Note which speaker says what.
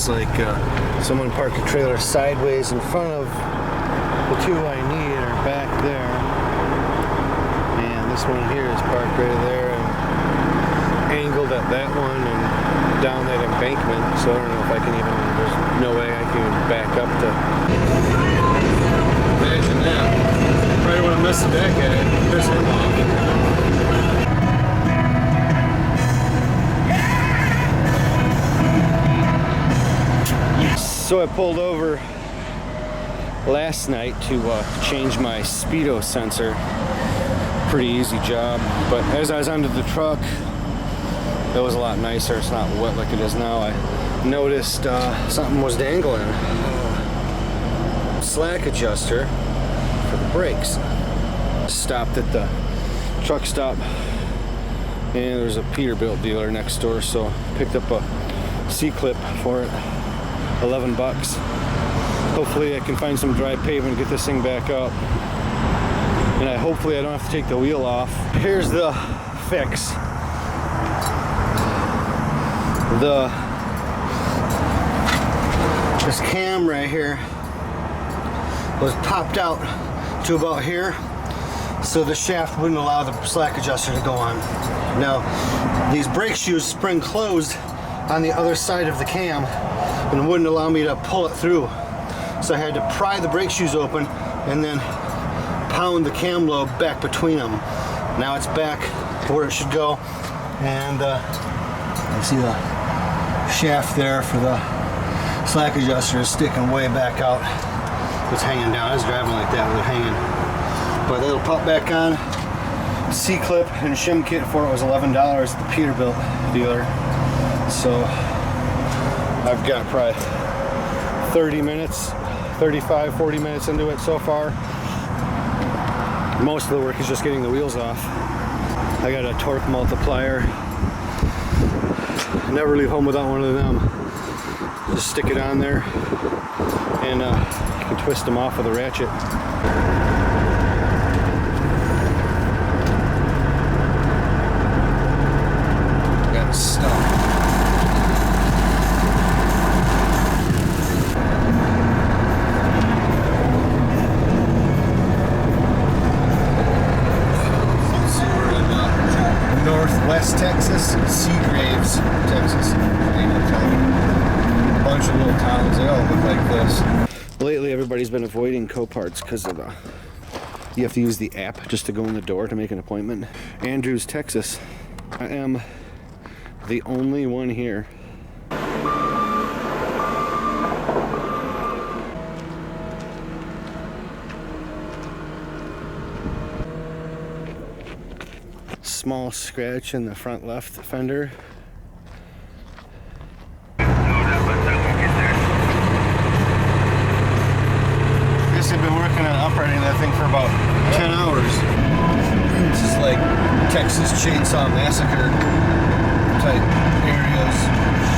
Speaker 1: looks like someone parked a trailer sideways in front of the two I need are back there. And this one here is parked right there and angled at that one and down that embankment. So I don't know if I can even, there's no way I can even back up to. Imagine that. Right when I mess the back at it, piss him off. So I pulled over last night to change my speedo sensor. Pretty easy job, but as I was under the truck, that was a lot nicer. It's not wet like it is now. I noticed something was dangling. Slack adjuster for the brakes. Stopped at the truck stop, and there's a Peterbilt dealer next door, so picked up a C-clip for it. 11 bucks. Hopefully I can find some dry pavement and get this thing back up. And hopefully I don't have to take the wheel off. Here's the fix. This cam right here was popped out to about here, so the shaft wouldn't allow the slack adjuster to go on. Now, these brake shoes spring closed on the other side of the cam and wouldn't allow me to pull it through. So I had to pry the brake shoes open and then pound the cam lobe back between them. Now it's back where it should go, and you see the shaft there for the slack adjuster is sticking way back out. It's hanging down. I was driving like that with it hanging. But it'll pop back on. C-clip and shim kit for it was $11 at the Peterbilt dealer. So I've got probably 30 minutes, 35, 40 minutes into it so far. Most of the work is just getting the wheels off. I got a torque multiplier. Never leave home without one of them. Just stick it on there and you can twist them off with a ratchet. Got it stuck. Northwest Texas, Seagraves, Texas. A bunch of little towns, they all look like this. Lately, everybody's been avoiding Coparts because of you have to use the app just to go in the door to make an appointment. Andrews, Texas. I am the only one here. Small scratch in the front left fender. I guess they've been working on uprighting that thing for about 10 hours. This is like Texas Chainsaw Massacre type areas.